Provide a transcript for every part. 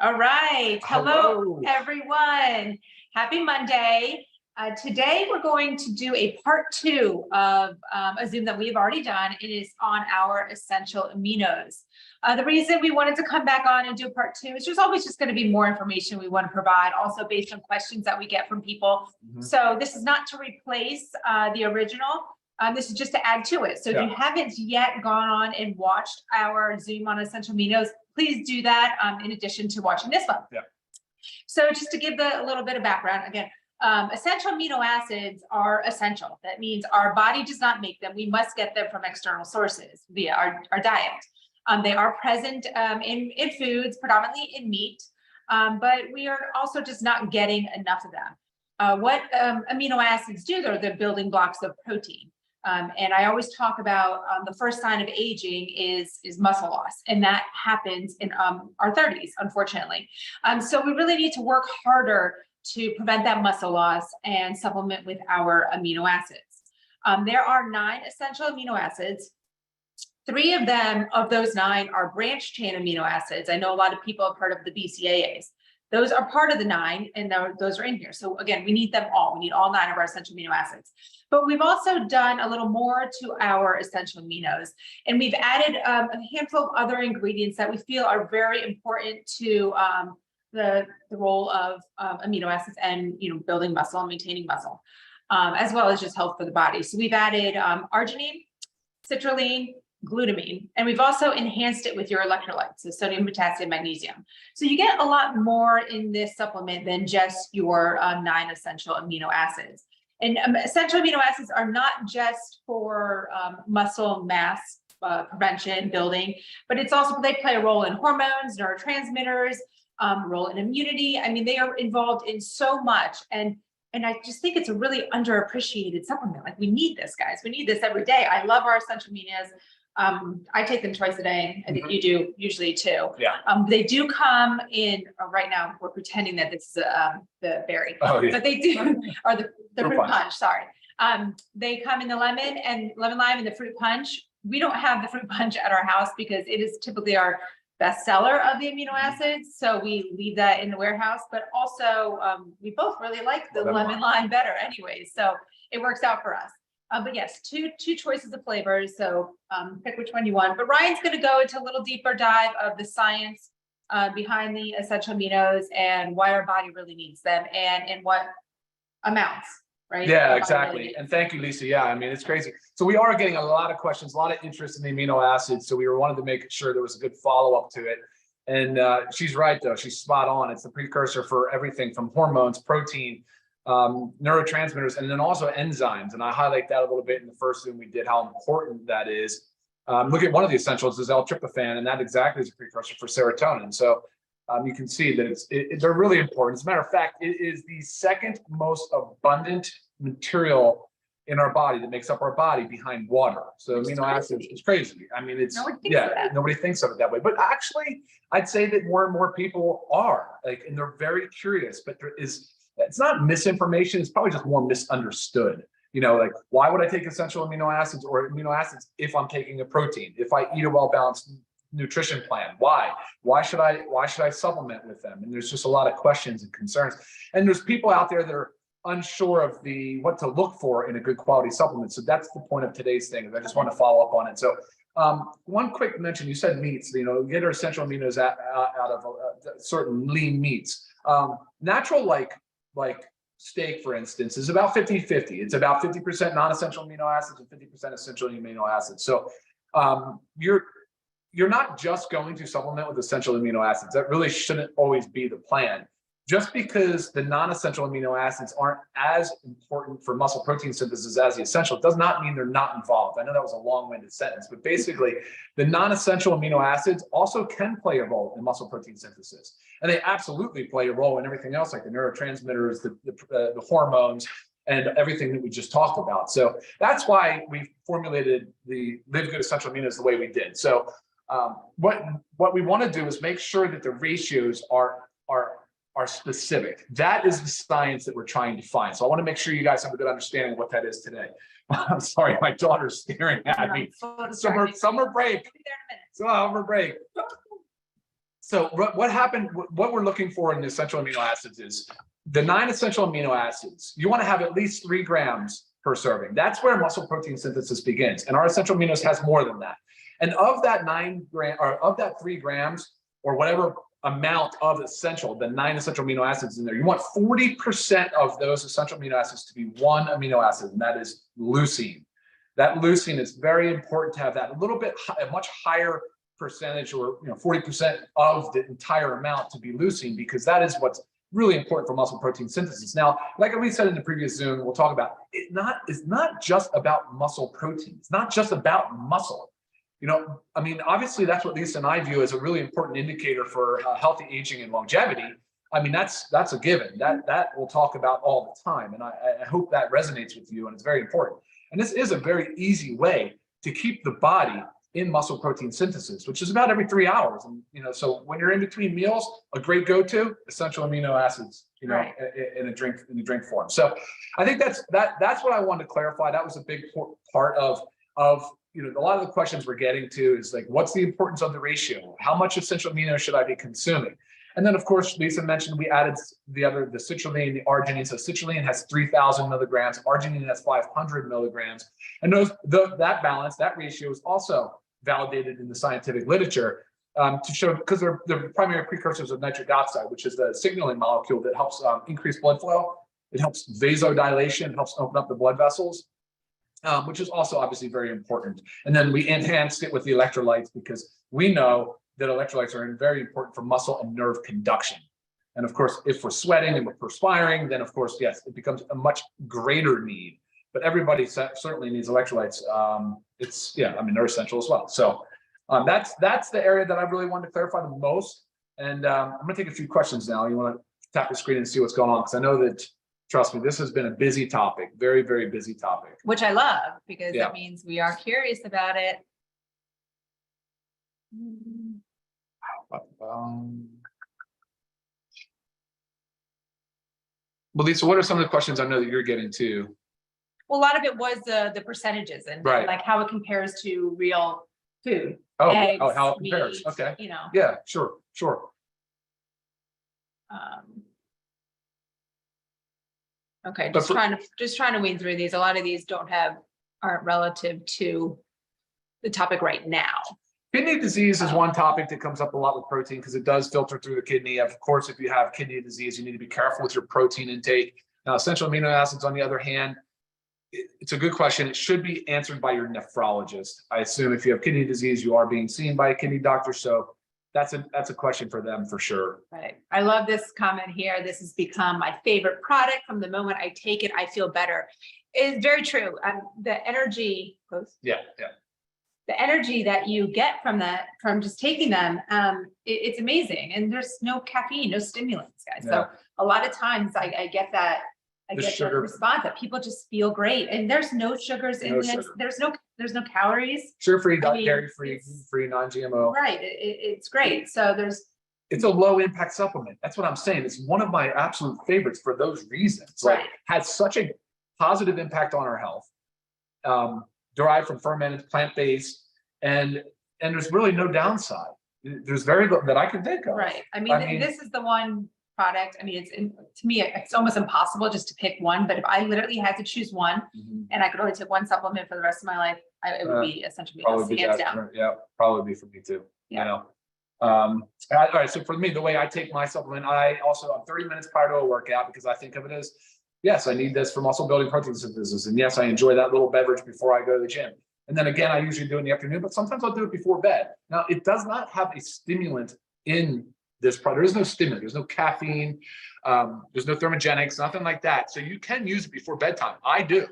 All right. Hello, Hello. everyone. Happy Monday. Today, we're going to do a part 2 of a Zoom that we've already done. It is on our essential aminos. The reason we wanted to come back on and do part 2 is there's always just going to be more information we want to provide, also based on questions that we get from people. So this is not to replace the original. This is just to add to it. So if you haven't yet gone on and watched our Zoom on essential aminos, please do that in addition to watching this one. So just to give a little bit of background, again, essential amino acids are essential. That means our body does not make them. We must get them from external sources via our diet. They are present in foods, predominantly in meat, but we are also just not getting enough of them. What amino acids do, they're the building blocks of protein. And I always talk about the first sign of aging is muscle loss, and that happens in our 30s, unfortunately. So we really need to work harder to prevent that muscle loss and supplement with our amino acids. There are 9 essential amino acids. 3 of them, of those 9, are branched chain amino acids. I know a lot of people have heard of the BCAAs. Those are part of the 9, and those are in here. So again, we need them all. We need all 9 of our essential amino acids. But we've also done a little more to our essential aminos, and we've added a handful of other ingredients that we feel are very important to the role of amino acids and building muscle and maintaining muscle, as well as just health for the body. So we've added arginine, citrulline, glutamine, and we've also enhanced it with your electrolytes, so sodium, potassium, magnesium. So you get a lot more in this supplement than just your 9 essential amino acids. And essential amino acids are not just for muscle mass prevention, building, but it's also, they play a role in hormones, neurotransmitters, role in immunity. I mean, they are involved in so much. And I just think it's a really underappreciated supplement. Like, we need this, guys. We need this every day. I love our essential aminos. I take them twice a day. I think you do usually too. They do come in, right now we're pretending that this is the berry, but they do, or the fruit punch, sorry. They come in the lemon lime and the fruit punch. We don't have the fruit punch at our house because it is typically our best seller of the amino acids. So we leave that in the warehouse, but also we both really like the lemon lime better anyways. So it works out for us. But yes, two choices of flavors. So pick which one you want. But Ryan's going to go into a little deeper dive of the science behind the essential aminos and why our body really needs them and in what amounts, right? Yeah, exactly. Really, and thank you, Lisa. Yeah, I mean, it's crazy. So we are getting a lot of questions, a lot of interest in the amino acids. So we wanted to make sure there was a good follow-up to it. And she's right, though. She's spot on. It's the precursor for everything from hormones, protein, neurotransmitters, and then also enzymes. And I highlight that a little bit in the first Zoom we did, how important that is. Look at one of the essentials is L-tryptophan, and that exactly is a precursor for serotonin. So you can see that they're really important. As a matter of fact, it is the second most abundant material in our body that makes up our body behind water. So amino acids, it's crazy. I mean, it's nobody thinks of it that way. But actually, I'd say that more and more people are and they're very curious. But it's not misinformation. It's probably just more misunderstood. Like, why would I take essential amino acids or amino acids if I'm taking a protein? If I eat a well-balanced nutrition plan, why should I supplement with them? And there's just a lot of questions and concerns. And there's people out there that are unsure of what to look for in a good quality supplement. So that's the point of today's thing. I just want to follow up on it. So one quick mention, you said meats, get our essential aminos out of certain lean meats. Natural, like steak, for instance, is about 50-50. It's about 50% non-essential amino acids and 50% essential amino acids. So you're not just going to supplement with essential amino acids. That really shouldn't always be the plan. Just because the non-essential amino acids aren't as important for muscle protein synthesis as the essential does not mean they're not involved. I know that was a long-winded sentence, but basically the non-essential amino acids also can play a role in muscle protein synthesis. And they absolutely play a role in everything else, like the neurotransmitters, the hormones, and everything that we just talked about. So that's why we formulated the Live Good Essential Aminos the way we did. So what we want to do is make sure that the ratios are specific. That is the science that we're trying to find. So I want to make sure you guys have a good understanding of what that is today. I'm sorry, my daughter's staring at me. Summer break. Summer break. So what happened, what we're looking for in the essential amino acids is the 9 essential amino acids. You want to have at least 3 grams per serving. That's where muscle protein synthesis begins. And our essential aminos has more than that. And of that 9 gram, or of that 3 grams, or whatever amount of essential, the 9 essential amino acids in there, you want 40% of those essential amino acids to be one amino acid, and that is leucine. That leucine is very important to have that a little bit, a much higher percentage, or 40% of the entire amount to be leucine, because that is what's really important for muscle protein synthesis. Now, like we said in the previous Zoom, we'll talk about it's not just about muscle protein. It's not just about muscle. I mean, obviously that's what Lisa and I view as a really important indicator for healthy aging and longevity. I mean, that's a given. That we'll talk about all the time, and I hope that resonates with you, and it's very important. And this is a very easy way to keep the body in muscle protein synthesis, which is about every 3 hours. And so when you're in between meals, a great go-to, essential amino acids, Right. in a drink form. So I think that's what I wanted to clarify. That was a big part of a lot of the questions we're getting to is like, what's the importance of the ratio? How much essential amino should I be consuming? And then, of course, Lisa mentioned we added the citrulline, the arginine. So citrulline has 3,000 milligrams, arginine has 500 milligrams. And that balance, that ratio is also validated in the scientific literature to show, because they're primary precursors of nitric oxide, which is the signaling molecule that helps increase blood flow. It helps vasodilation, it helps open up the blood vessels, which is also obviously very important. And then we enhanced it with the electrolytes, because we know that electrolytes are very important for muscle and nerve conduction. And of course, if we're sweating and we're perspiring, then of course, yes, it becomes a much greater need. But everybody certainly needs electrolytes. They're essential as well. So that's the area that I really wanted to clarify the most. And I'm gonna take a few questions now. You wanna tap the screen and see what's going on? Because I know that, trust me, this has been a busy topic, very, very busy topic. Which I love, because that means we are curious about it. Well, Lisa, what are some of the questions I know that you're getting too? Well, a lot of it was the percentages and like how it compares to real food. Eggs, how it compares. meat, Okay. Yeah, sure. Okay, just trying to weed through these. A lot of these aren't relative to the topic right now. Kidney disease is one topic that comes up a lot with protein, because it does filter through the kidney. Of course, if you have kidney disease, you need to be careful with your protein intake. Now, essential amino acids, on the other hand, it's a good question. It should be answered by your nephrologist. I assume if you have kidney disease, you are being seen by a kidney doctor. So that's a question for them for sure. Right. I love this comment here. This has become my favorite product. From the moment I take it, I feel better. It's very true. The energy. Yeah. The energy that you get from just taking them, it's amazing. And there's no caffeine, no stimulants, guys. Yeah. So a lot of times I get that. I get the response that people just feel great, and there's no sugars in this. There's no calories. Sugar-free, dairy-free, gluten-free, non-GMO. Right. It's great. So it's a low impact supplement. That's what I'm saying. It's one of my absolute favorites for those reasons. Right. Like, has such a positive impact on our health. Derived from fermented, plant-based, and there's really no downside. There's very little that I can think of. Right. I mean, this is the one product. I mean, to me, it's almost impossible just to pick one. But if I literally had to choose one, and I could only take one supplement for the rest of my life, it would be essentially hands down. Yeah, probably be for me too. Yeah. All right. So for me, the way I take my supplement, I'm 30 minutes prior to a workout, because I think of it as, yes, I need this for muscle building protein synthesis. And yes, I enjoy that little beverage before I go to the gym. And then again, I usually do it in the afternoon, but sometimes I'll do it before bed. Now, it does not have a stimulant in this product. There is no stimulant, there's no caffeine, there's no thermogenics, nothing like that. So you can use it before bedtime. I do.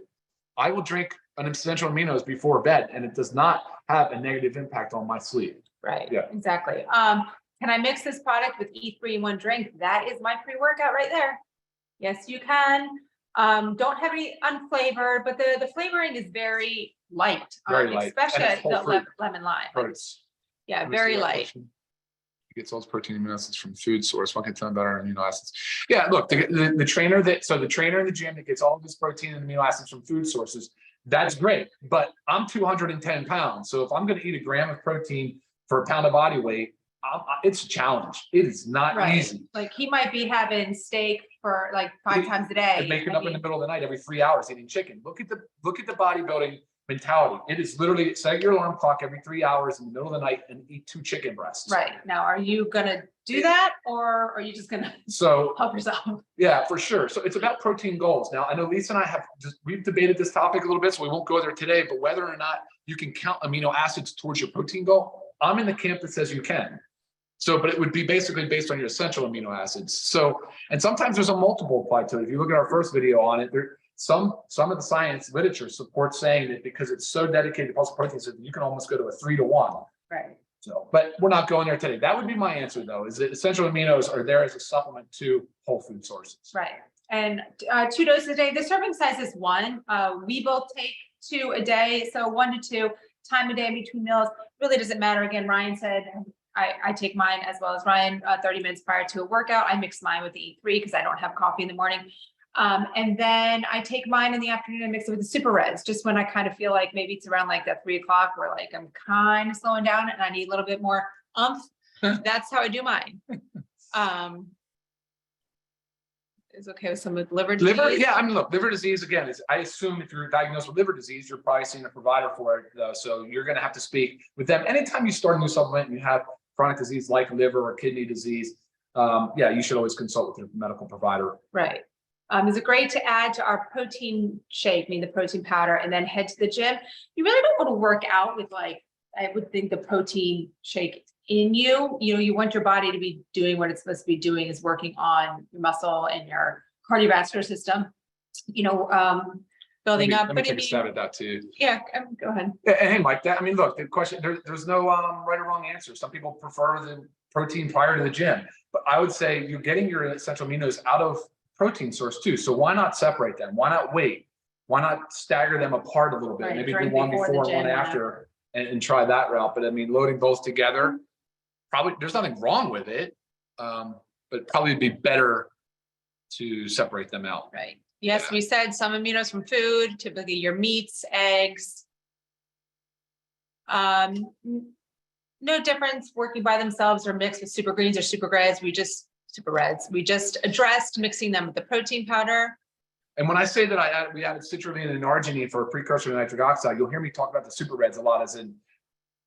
I will drink an essential aminos before bed, and it does not have a negative impact on my sleep. Right. Yeah. Exactly. Can I mix this product with E3 in one drink? That is my pre-workout right there. Yes, you can. Don't have any unflavored, but the flavoring is very light. Very light. Especially the lemon lime. Fruits. Yeah, very light. He gets all his protein amino acids from food source. One can tell better amino acids. Yeah, look, the trainer in the gym that gets all of his protein and amino acids from food sources, that's great. But I'm 210 pounds. So if I'm going to eat a gram of protein for a pound of body weight, it's a challenge. It is not easy. Like he might be having steak for like 5 times a day. And making up in the middle of the night every 3 hours eating chicken. Look at the bodybuilding mentality. It is literally set your alarm clock every 3 hours in the middle of the night and eat 2 chicken breasts. Right. Now, are you gonna do that, or are you just gonna help yourself? Yeah, for sure. So it's about protein goals. Now, I know Lisa and I we've debated this topic a little bit, so we won't go there today, but whether or not you can count amino acids towards your protein goal, I'm in the camp that says you can. So, but it would be basically based on your essential amino acids. So, and sometimes there's a multiple apply to it. If you look at our first video on it, some of the science literature supports saying that because it's so dedicated to pulse proteins, that you can almost go to a 3 to 1. Right. So, but we're not going there today. That would be my answer, though, is that essential aminos are there as a supplement to whole food sources. Right. And 2 doses a day. The serving size is 1. We both take 2 a day, so 1 to 2 time a day in between meals. Really doesn't matter. Again, Ryan said I take mine as well as Ryan 30 minutes prior to a workout. I mix mine with the E3 because I don't have coffee in the morning. And then I take mine in the afternoon and mix it with the super reds, just when I kind of feel like maybe it's around like that 3 o'clock where like I'm kind of slowing down and I need a little bit more umph. That's how I do mine. Is okay with some with liver disease? Yeah, I mean, look, liver disease, again, I assume if you're diagnosed with liver disease, you're probably seeing a provider for it, though. So you're going to have to speak with them. Anytime you start a new supplement, you have chronic disease like liver or kidney disease, yeah, you should always consult with your medical provider. Right. Is it great to add to our protein shake, the protein powder, and then head to the gym? You really don't want to work out with like, I would think the protein shake in you. You want your body to be doing what it's supposed to be doing, is working on your muscle and your cardiovascular system, building up. Let me take a stab at that too. Yeah, go ahead. Hey, Mike, look, the question, there's no right or wrong answer. Some people prefer the protein prior to the gym, but I would say you're getting your essential aminos out of protein source too. So why not separate them? Why not wait? Why not stagger them apart a little bit? Right, maybe do one before and one after and try that route. But I mean, loading both together, probably there's nothing wrong with it, but probably it'd be better to separate them out. Right. Yes, we said some aminos from food, typically your meats, eggs. No difference working by themselves or mixed with super greens or super reds. We just addressed mixing them with the protein powder. And when I say that we added citrulline and arginine for a precursor to nitric oxide, you'll hear me talk about the super reds a lot, as in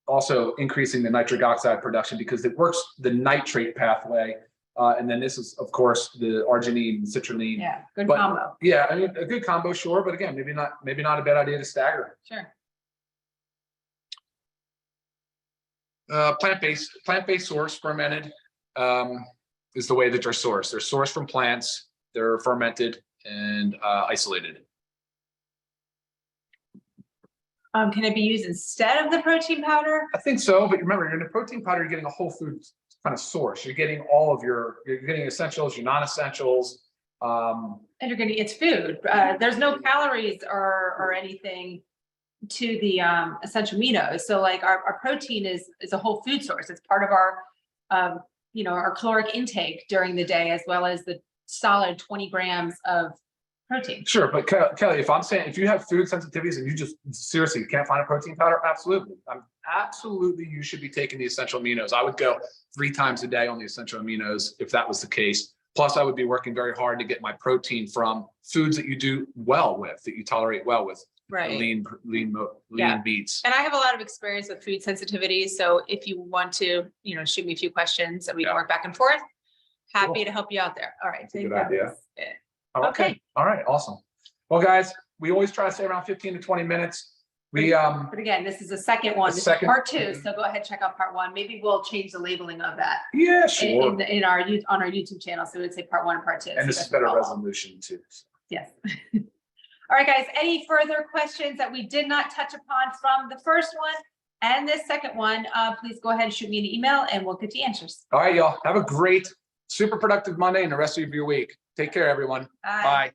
also increasing the nitric oxide production because it works the nitrate pathway. And then this is, of course, the arginine and citrulline. Yeah, good combo. Yeah, I mean, a good combo, sure. But again, maybe not a bad idea to stagger. Sure. Plant-based source, fermented, is the way that they're sourced. They're sourced from plants. They're fermented and isolated. Can it be used instead of the protein powder? I think so, but remember, in the protein powder, you're getting a whole food kind of source. You're getting all of you're getting essentials, your non-essentials. And it's food. There's no calories or anything to the essential aminos. So like our protein is a whole food source. It's part of our our caloric intake during the day, as well as the solid 20 grams of protein. Sure, but Kelly, if you have food sensitivities and you just seriously can't find a protein powder, absolutely you should be taking the essential aminos. I would go 3 times a day on the essential aminos if that was the case. Plus, I would be working very hard to get my protein from foods that you do well with, that you tolerate well with. Right. Lean meats. And I have a lot of experience with food sensitivity. So if you want to, shoot me a few questions and we can work back and forth. Happy to help you out there. All right. Good idea. Okay. All right. Awesome. Well, guys, we always try to stay around 15 to 20 minutes. But again, this is the second one. This is part 2. So go ahead, check out part 1. Maybe we'll change the labeling of that. Yeah, sure. On our YouTube channel. So it would say part 1 and part 2. And this is better resolution too. So. Yes. All right, guys, any further questions that we did not touch upon from the first one and this second one, please go ahead and shoot me an email and we'll get the answers. All right, y'all. Have a great, super productive Monday and the rest of your week. Take care, everyone. Bye. Bye.